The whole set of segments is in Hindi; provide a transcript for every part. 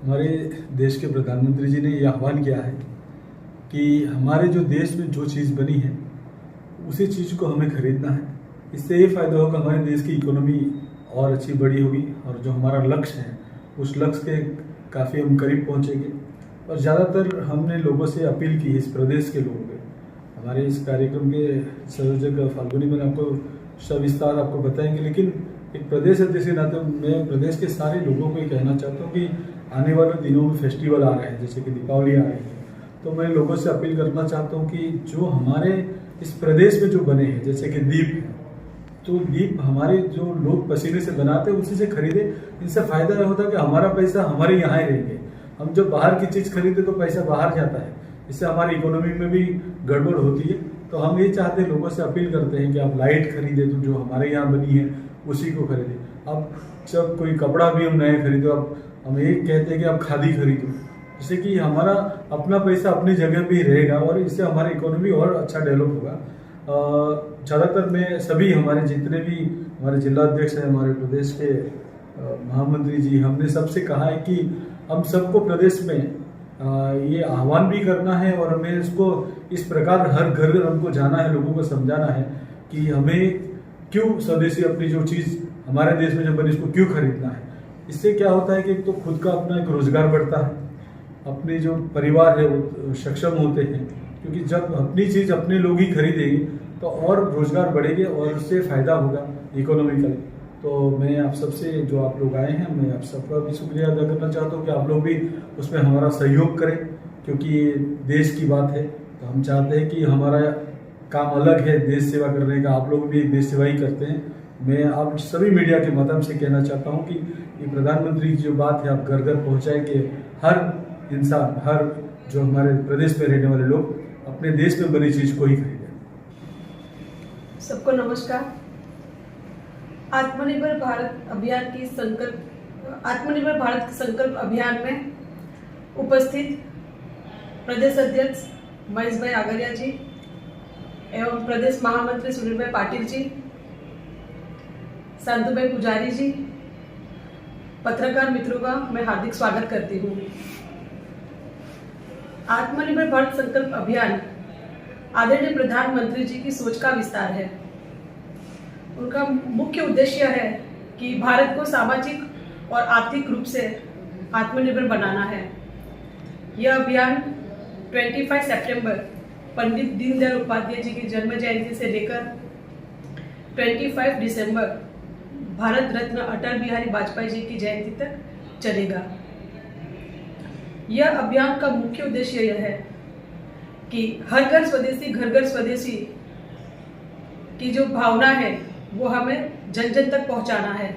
हमारे देश के प्रधानमंत्री जी ने ये आह्वान किया है कि हमारे जो देश में जो चीज़ बनी है उसी चीज़ को हमें खरीदना है। इससे ये फ़ायदा होगा, हमारे देश की इकोनॉमी और अच्छी बड़ी होगी और जो हमारा लक्ष्य है उस लक्ष्य के काफ़ी हम करीब पहुंचेंगे। और ज़्यादातर हमने लोगों से अपील की है, इस प्रदेश के लोगों के, हमारे इस कार्यक्रम के संयोजक फाल्गुनी मैंने आपको सविस्तार आपको बताएंगे, लेकिन एक प्रदेश अध्यक्ष के नाते मैं प्रदेश के सारे लोगों को ये कहना चाहता हूँ कि आने वाले दिनों में फेस्टिवल आ रहे हैं, जैसे कि दीपावली आ रही है, तो मैं लोगों से अपील करना चाहता हूँ कि जो हमारे इस प्रदेश में जो बने हैं, जैसे कि दीप है, तो दीप हमारे जो लोग पसीने से बनाते हैं उसी से खरीदे। इनसे फायदा यह होता है कि हमारा पैसा हमारे यहाँ ही रहेंगे। हम जब बाहर की चीज़ खरीदे तो पैसा बाहर जाता है, इससे हमारी इकोनॉमी में भी गड़बड़ होती है। तो हम ये चाहते हैं, लोगों से अपील करते हैं कि आप लाइट खरीदें तो जो हमारे यहाँ बनी है उसी को खरीदें। अब जब कोई कपड़ा भी हम नए खरीदो, अब हम ये कहते हैं कि आप खादी खरीदो, जिससे कि हमारा अपना पैसा अपनी जगह पे ही रहेगा और इससे हमारी इकोनॉमी और अच्छा डेवलप होगा। ज़्यादातर मैं सभी हमारे जितने भी हमारे जिला अध्यक्ष हैं, हमारे प्रदेश के महामंत्री जी, हमने सबसे कहा है कि हम सबको प्रदेश में ये आह्वान भी करना है और हमें इसको इस प्रकार हर घर हमको जाना है, लोगों को समझाना है कि हमें क्यों स्वदेशी अपनी जो चीज़ हमारे देश में जब बनी इसको क्यों खरीदना है। इससे क्या होता है कि एक तो खुद का अपना एक रोजगार बढ़ता है, अपने जो परिवार है वो सक्षम होते हैं, क्योंकि जब अपनी चीज़ अपने लोग ही खरीदेंगे तो और रोजगार बढ़ेंगे और उससे फ़ायदा होगा इकोनॉमिकली। तो मैं आप सबसे, जो आप लोग आए हैं, मैं आप सबका भी शुक्रिया अदा करना चाहता हूँ कि आप लोग भी उसमें हमारा सहयोग करें, क्योंकि ये देश की बात है। तो हम चाहते हैं कि हमारा काम अलग है देश सेवा करने का, आप लोग भी देश सेवा ही करते हैं। मैं आप सभी मीडिया के माध्यम से कहना चाहता हूँ कि ये प्रधानमंत्री की जो बात है आप घर घर पहुँचाएं कि हर इंसान, हर जो हमारे प्रदेश में रहने वाले लोग अपने देश में बनी चीज़ को ही खरीदें। सबको नमस्कार। आत्मनिर्भर भारत अभियान की आत्मनिर्भर भारत संकल्प अभियान में उपस्थित प्रदेश अध्यक्ष महेश भाई आगरिया जी एवं प्रदेश महामंत्री सुनील भाई पाटिल जी, संतू भाई पुजारी जी, पत्रकार मित्रों का मैं हार्दिक स्वागत करती हूँ। आत्मनिर्भर भारत संकल्प अभियान आदरणीय प्रधानमंत्री जी की सोच का विस्तार है। उनका मुख्य उद्देश्य है कि भारत को सामाजिक और आर्थिक रूप से आत्मनिर्भर बनाना है। यह अभियान 25 सितंबर पंडित दीनदयाल उपाध्याय जी की जन्म जयंती से लेकर 25 दिसंबर भारत रत्न अटल बिहारी वाजपेयी जी की जयंती तक चलेगा। यह अभियान का मुख्य उद्देश्य यह है कि हर घर स्वदेशी, घर घर स्वदेशी की जो भावना है वो हमें जन जन तक पहुंचाना है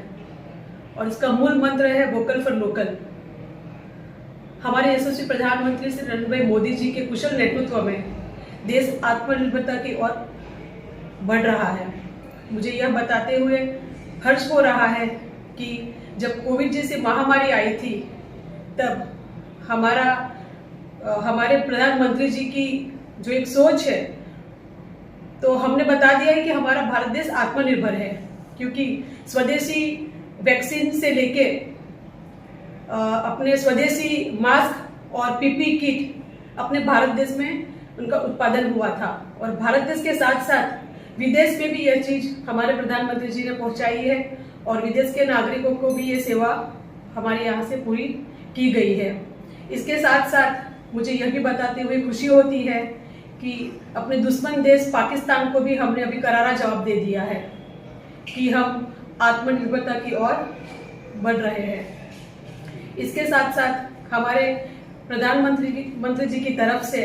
और इसका मूल मंत्र है वोकल फॉर लोकल। हमारे यशस्वी प्रधानमंत्री श्री नरेंद्र भाई मोदी जी के कुशल नेतृत्व में देश आत्मनिर्भरता की ओर बढ़ रहा है। मुझे यह बताते हुए हर्ष हो रहा है कि जब कोविड जैसी महामारी आई थी तब हमारे प्रधानमंत्री जी की जो एक सोच है, तो हमने बता दिया है कि हमारा भारत देश आत्मनिर्भर है, क्योंकि स्वदेशी वैक्सीन से लेके अपने स्वदेशी मास्क और पीपी किट अपने भारत देश में उनका उत्पादन हुआ था और भारत देश के साथ साथ विदेश में भी यह चीज़ हमारे प्रधानमंत्री जी ने पहुंचाई है और विदेश के नागरिकों को भी ये सेवा हमारे यहाँ से पूरी की गई है। इसके साथ साथ मुझे यह भी बताते हुए खुशी होती है कि अपने दुश्मन देश पाकिस्तान को भी हमने अभी करारा जवाब दे दिया है कि हम आत्मनिर्भरता की ओर बढ़ रहे हैं। इसके साथ साथ हमारे प्रधानमंत्री जी की तरफ से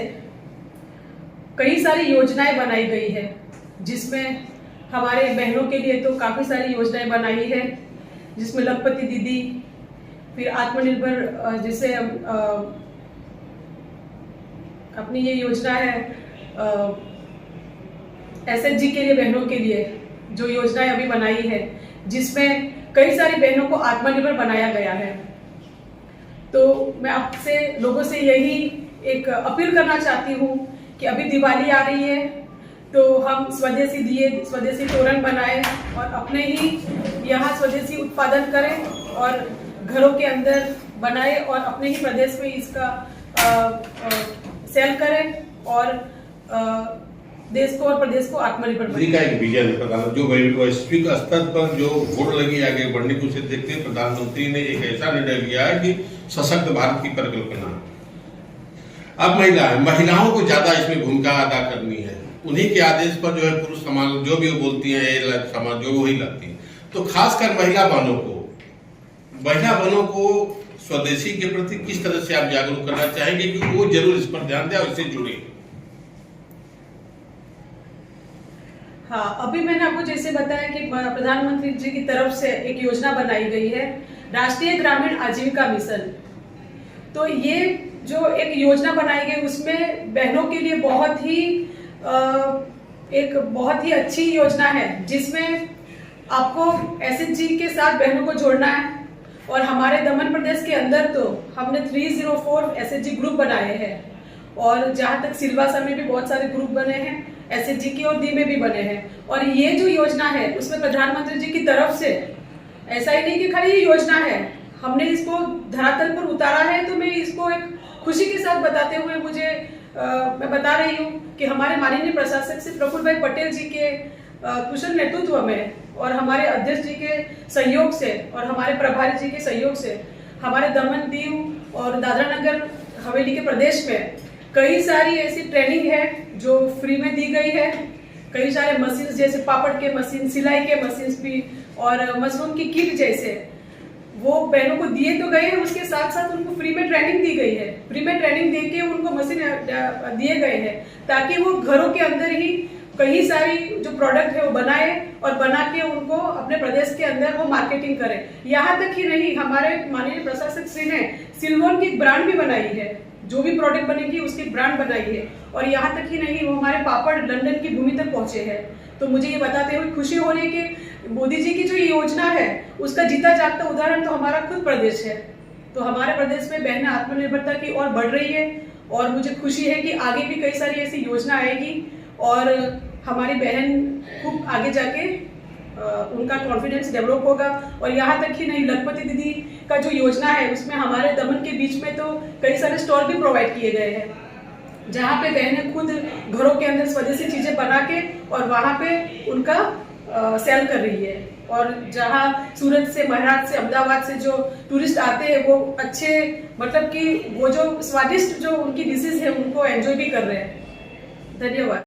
कई सारी योजनाएं बनाई गई है, जिसमें हमारे बहनों के लिए तो काफ़ी सारी योजनाएं बनाई है, जिसमें लखपति दीदी, फिर आत्मनिर्भर जैसे अपनी ये योजना है एसएचजी के लिए, बहनों के लिए जो योजनाएं अभी बनाई है, जिसमें कई सारी बहनों को आत्मनिर्भर बनाया गया है। तो मैं आपसे, लोगों से यही एक अपील करना चाहती हूँ कि अभी दिवाली आ रही है तो हम स्वदेशी दिए, स्वदेशी तोरण बनाएं और अपने ही यहाँ स्वदेशी उत्पादन करें और घरों के अंदर बनाए और अपने ही प्रदेश में इसका सेल करें और देश को और प्रदेश को आत्मनिर्भर बनाए। का एक विजन प्रधान जो वैश्विक स्तर पर जो होड़ लगी आगे बढ़ने को, उसे देखते हुए प्रधानमंत्री ने एक ऐसा निर्णय लिया है कि सशक्त भारत की परिकल्पना। अब महिलाओं को ज्यादा इसमें भूमिका अदा करनी है, उन्हीं के आदेश पर जो है पुरुष समाज जो भी वो बोलती है समाज जो वही लाती है। तो खासकर महिला बहनों को स्वदेशी के प्रति किस तरह से आप जागरूक करना चाहेंगे कि वो जरूर इस पर ध्यान दें और इससे जुड़े? हाँ, अभी मैंने आपको जैसे बताया कि प्रधानमंत्री जी की तरफ से एक योजना बनाई गई है, राष्ट्रीय ग्रामीण आजीविका मिशन। तो ये जो एक योजना बनाई गई उसमें बहनों के लिए एक बहुत ही अच्छी योजना है, जिसमें आपको एसएचजी के साथ बहनों को जोड़ना है। और हमारे दमन प्रदेश के अंदर तो हमने 304 एसएचजी ग्रुप बनाए हैं, और जहां तक सिलवासा में भी बहुत सारे ग्रुप बने हैं, एसएचजी की और दी में भी बने हैं। और ये जो योजना है उसमें प्रधानमंत्री जी की तरफ से ऐसा ही नहीं कि खाली ये योजना है, हमने इसको धरातल पर उतारा है। तो मैं इसको एक खुशी के साथ बताते हुए मैं बता रही हूँ कि हमारे माननीय प्रशासक श्री प्रफुल्ल भाई पटेल जी के कुशल नेतृत्व में और हमारे अध्यक्ष जी के सहयोग से और हमारे प्रभारी जी के सहयोग से हमारे दमन, दीव और दादरा नगर हवेली के प्रदेश में कई सारी ऐसी ट्रेनिंग है जो फ्री में दी गई है। कई सारे मशीन जैसे पापड़ के मशीन, सिलाई के मशीन भी और मशरूम की किट जैसे वो बहनों को दिए तो गए हैं, उसके साथ साथ उनको फ्री में ट्रेनिंग दी गई है। फ्री में ट्रेनिंग देके उनको मशीन दिए गए हैं ताकि वो घरों के अंदर ही कई सारी जो प्रोडक्ट है वो बनाए और बना के उनको अपने प्रदेश के अंदर वो मार्केटिंग करें। यहाँ तक ही नहीं, हमारे माननीय प्रशासक श्री ने सिल्वर की ब्रांड भी बनाई है, जो भी प्रोडक्ट बनेगी उसकी ब्रांड बनाई है। और यहाँ तक ही नहीं, वो हमारे पापड़ लंदन की भूमि तक पहुंचे हैं। तो मुझे ये बताते हुए खुशी हो रही है कि मोदी जी की जो योजना है उसका जीता जागता उदाहरण तो हमारा खुद प्रदेश है। तो हमारे प्रदेश में बहनें आत्मनिर्भरता की ओर बढ़ रही है और मुझे खुशी है कि आगे भी कई सारी ऐसी योजना आएगी और हमारी बहन खूब आगे जाके उनका कॉन्फिडेंस डेवलप होगा। और यहाँ तक ही नहीं, लखपति दीदी का जो योजना है उसमें हमारे दमन के बीच में तो कई सारे स्टॉल भी प्रोवाइड किए गए हैं, जहाँ पे बहनें खुद घरों के अंदर स्वदेशी चीजें बना के और वहाँ पे उनका सेल कर रही है। और जहाँ सूरत से, महाराष्ट्र से, अहमदाबाद से जो टूरिस्ट आते हैं वो अच्छे मतलब कि वो जो स्वादिष्ट जो उनकी डिशेज है उनको एंजॉय भी कर रहे हैं। धन्यवाद।